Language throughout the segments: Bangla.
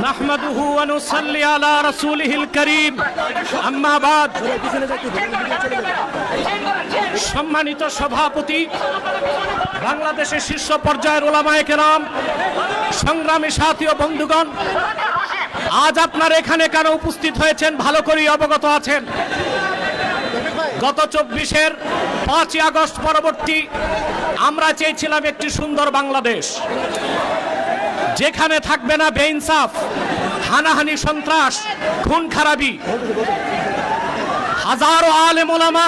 নাহমাদুহু ওয়া নুসাল্লি আলা রাসূলিহিল কারীম, আম্মা বাদ। সম্মানিত সভাপতি, বাংলাদেশের শীর্ষ পর্যায়ের উলামায়ে কেরাম, সংগ্রামী সাথী ও বন্ধুগণ, আজ আপনারা এখানে কেন উপস্থিত হয়েছেন ভালো করেই অবগত আছেন। গত 24-এর 5ই আগস্ট পরবর্তী আমরা চেয়েছিলাম একটি সুন্দর বাংলাদেশ, যেখানে থাকবে না বেইনসাফ, হানাহানি, সন্ত্রাস, খুন খারাপি। হাজারো আলেম ওলামা,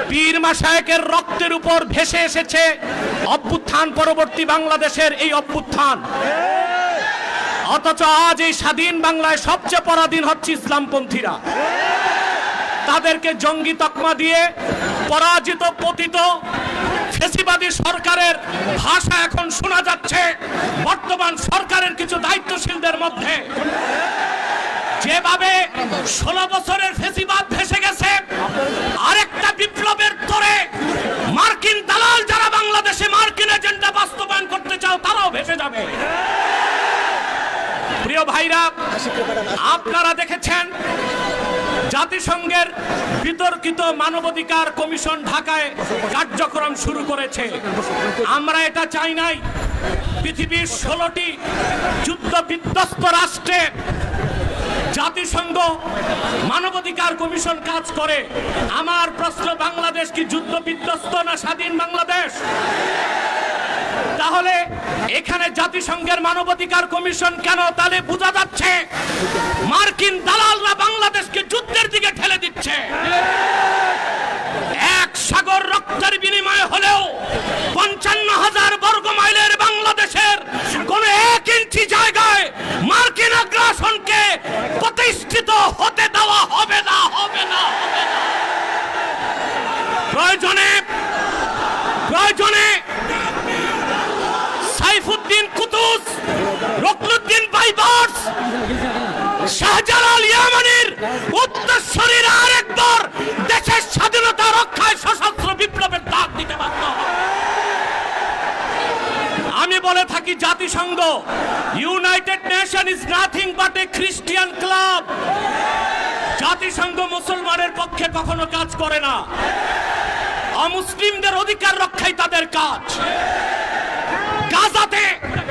পীর মাশায়েখের রক্তের উপর ভেসে এসেছে অভ্যুত্থান পরবর্তী বাংলাদেশের এই অভ্যুত্থান। অথচ আজ এই স্বাধীন বাংলায় সবচেয়ে পরাধীন হচ্ছে ইসলামপন্থীরা। তাদেরকে জঙ্গি তকমা দিয়ে পরাজিত পতিত ফ্যাসিবাদী সরকারের ভাষা এখন শোনা যাচ্ছে বর্তমান সরকারের কিছু দায়িত্বশীলদের মধ্যে। যেভাবে 16 বছরের ফ্যাসিবাদ ভেসে গেছে, আরেকটা বিপ্লবের তোরে মার্কিন দালাল যারা বাংলাদেশে মার্কিন এজেন্ডা বাস্তবায়ন করতে চাও, তারাও ভেসে যাবে। প্রিয় ভাইরা, আপনারা দেখেছেন জাতিসংঘের বিতর্কিত মানবাধিকার কমিশন ঢাকায় কার্যক্রম শুরু করেছে। আমরা এটা চাই নাই। পৃথিবীর 16টি যুদ্ধ বিধ্বস্ত রাষ্ট্রে জাতিসংঘ মানবাধিকার কমিশন কাজ করে। আমার প্রশ্ন, বাংলাদেশ কি যুদ্ধ বিধ্বস্ত না স্বাধীন বাংলাদেশ? তাহলে এখানে জাতিসংঘের মানবাধিকার কমিশন কেন? তাহলে বোঝা যাচ্ছে মার্কিন দালালরা বাংলাদেশকে যুদ্ধের দিকে ঠেলে দিচ্ছে। এক সাগর রক্তের বিনিময়ে হলেও 55,000 বর্গ মাইলের বাংলাদেশের কোন 1 ইঞ্চি জায়গায় মার্কিন আগ্রাসনকে প্রতিষ্ঠিত হতে দেওয়া হবে না, হবে না, হবে না। প্রয়োজনে সাইফুদ্দিন কুতুস, রুকনুদ্দিন বাইবার্স, শাহজালাল ইয়ামানির উত্তরসূরিরা আরেকবার দেশের স্বাধীনতা রক্ষায় সশস্ত্র বিপ্লবের ডাক দিতে বাধ্য হবে। আমি বলে থাকি, জাতিসংঘ, United nation is nothing but A Christian club. জাতিসংঘ মুসলমানের পক্ষে কখনো কাজ করে না। অমুসলিমদের অধিকার রক্ষাই তাদের কাজ। গাজাতে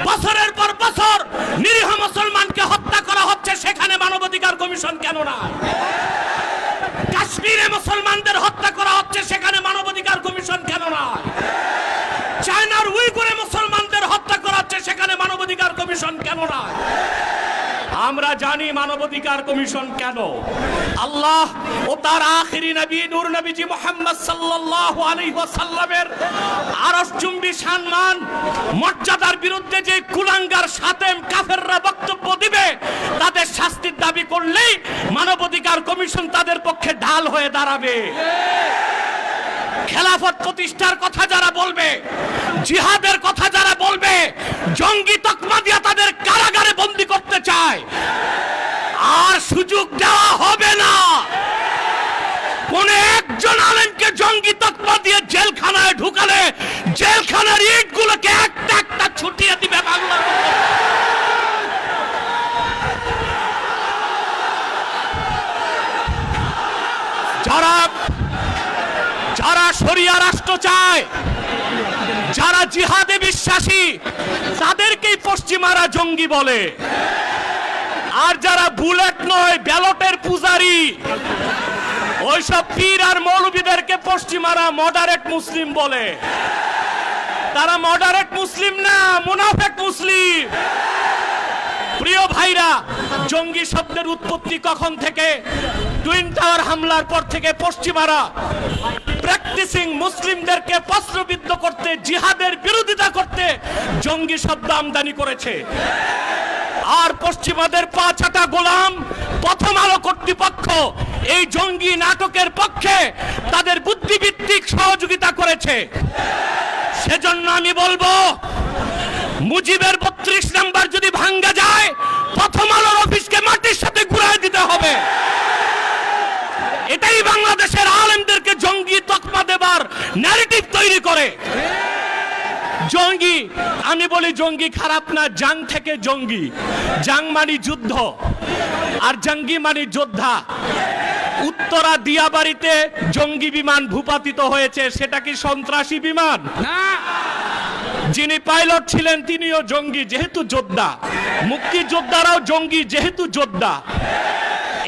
বছরের পর বছর নিরীহ মুসলমানকে হত্যা করা হচ্ছে, সেখানে মানবাধিকার কমিশন কেন না? কাশ্মীরে মুসলমানদের হত্যা করা হচ্ছে, সেখানে মানবাধিকার কমিশন কেন না? চায়নার উইগুরে মুসলমানদের হত্যা করা হচ্ছে, সেখানে মানবাধিকার কমিশন কেন না? আমরা জানি মানবাধিকার কমিশন কেন। আল্লাহ ও তার আখিরি নবী নূর নবীজি মুহাম্মদ সাল্লাল্লাহু আলাইহি ওয়াসাল্লামের আরশচুম্বী সম্মান মর্যাদার বিরুদ্ধে যে কুলাঙ্গার শাতেম কাফেররা বক্তব্য দিবে, তাদের শাস্তির দাবি করলেই মানবাধিকার কমিশন তাদের পক্ষে ঢাল হয়ে দাঁড়াবে। খেলাফত প্রতিষ্ঠার কথা যারা বলবে, জিহাদের কথা যারা বলবে, জঙ্গি তকমা দিয়ে তাদের কারাগারে বন্দী করতে চায়, আর সুযোগ দেওয়া হবে না। কোন একজন আলেমকে জঙ্গি তকমা দিয়ে জেলখানায় ঢুকালে জেলখানার ইটগুলোকে একটা একটা ছুটিয়ে দিবে বাংলা। যারা শরিয়া রাষ্ট্র চায়, যারা জিহাদে বিশ্বাসী, তাদেরকেই পশ্চিমারা জঙ্গি বলে। আর যারা বুলেট নয়, ব্যালটের পূজারি, ওইসব পীর আর মৌলবীদেরকে পশ্চিমারা মডারেট মুসলিম বলে। তারা মডারেট মুসলিম না, মুনাফেক মুসলিম। প্রিয় ভাইরা, জঙ্গি শব্দের উৎপত্তি কখন থেকে? টুইন টাওয়ার হামলার পর থেকে পশ্চিমারা প্র্যাকটিসিং মুসলিমদেরকে প্রশ্নবিদ্ধ করতে, জিহাদের বিরোধিতা করতে জঙ্গি শব্দ আমদানি করেছে। আর পশ্চিমাদের পা চাটা গোলাম প্রথম আলো কর্তৃপক্ষ এই জঙ্গি নাটকের পক্ষে তাদের বুদ্ধিভিত্তিক সহযোগিতা করেছে। সেজন্য আমি বলবো, মুজিবের 32 নাম্বার যদি ভাঙ্গা যায়, প্রথম আলোর অফিসকে মাটির সাথে ঘুরায় দিতে হবে। এটাই বাংলাদেশের আলেমদেরকে জঙ্গি তকমা দেবার ন্যারেটিভ তৈরি করে। জঙ্গি জঙ্গি, আমি বলি জঙ্গি খারাপ না, জাং থেকে জঙ্গি। জাং মানে যুদ্ধ আর জঙ্গি মানে যোদ্ধা। উত্তরা দিয়াবাড়িতে জঙ্গি বিমান ভূপাতিত হয়েছে, সেটা কি সন্ত্রাসী বিমান? না, যিনি পাইলট ছিলেন তিনিও জঙ্গি যেহেতু যোদ্ধা, মুক্তিযোদ্ধারাও জঙ্গি যেহেতু যোদ্ধা।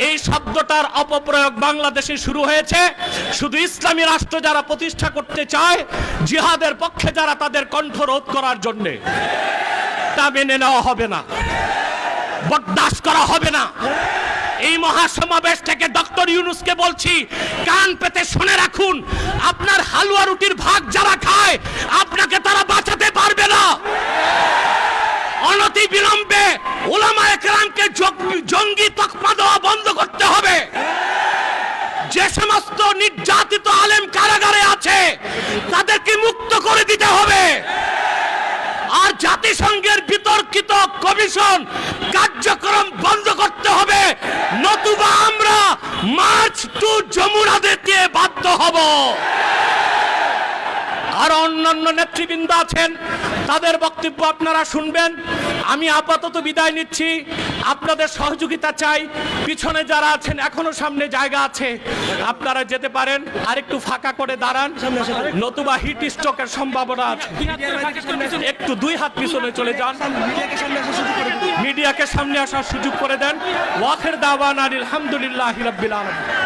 এই শব্দটার অপপ্রয়োগ বাংলাদেশে শুরু হয়েছে শুধু ইসলামী রাষ্ট্র যারা প্রতিষ্ঠা করতে চায়, জিহাদের পক্ষে যারা, তাদের কণ্ঠ রোধ করার জন্য। তা মেনে নেওয়া হবে না, বরদাস্ত করা হবে না। এই মহাসমাবেশ থেকে ডক্টর ইউনূসকে বলছি, কান পেতে শুনে রাখুন, আপনার হালুয়া রুটির ভাগ যারা খায় আপনাকে তারা বাঁচাতে পারবে না। অনতি বিলম্বে উলামায়ে কেরামকে জঙ্গি তকমা দেওয়া বন্ধ করতে হবে। যে সমস্ত নির্যাতিত আলেম কারাগারে আছে তাদেরকে মুক্ত করে দিতে হবে। আর জাতিসংঘের বিতর্কিত কমিশন কার্যক্রম বন্ধ করতে হবে, নতুবা আমরা মার্চ টু যমুনা দিতে বাধ্য হব। আর অন্যান্য নেতৃবৃন্দ আছেন, তাদের বক্তব্য আপনারা শুনবেন। আমি আপাতত বিদায় নিচ্ছি, আপনাদের সহযোগিতা চাই। পিছনে যারা আছেন এখনো সামনে জায়গা আছে, আপনারা যেতে পারেন। আর একটু ফাঁকা করে দাঁড়ান, নতুবা হিট স্ট্রোকের সম্ভাবনা আছে। একটু 2 হাত পিছনে চলে যান, মিডিয়াকে সামনে আসার সুযোগ করে দেন। ওয়াখির দাওয়ানা আলহামদুলিল্লাহি রাব্বিল আলামিন।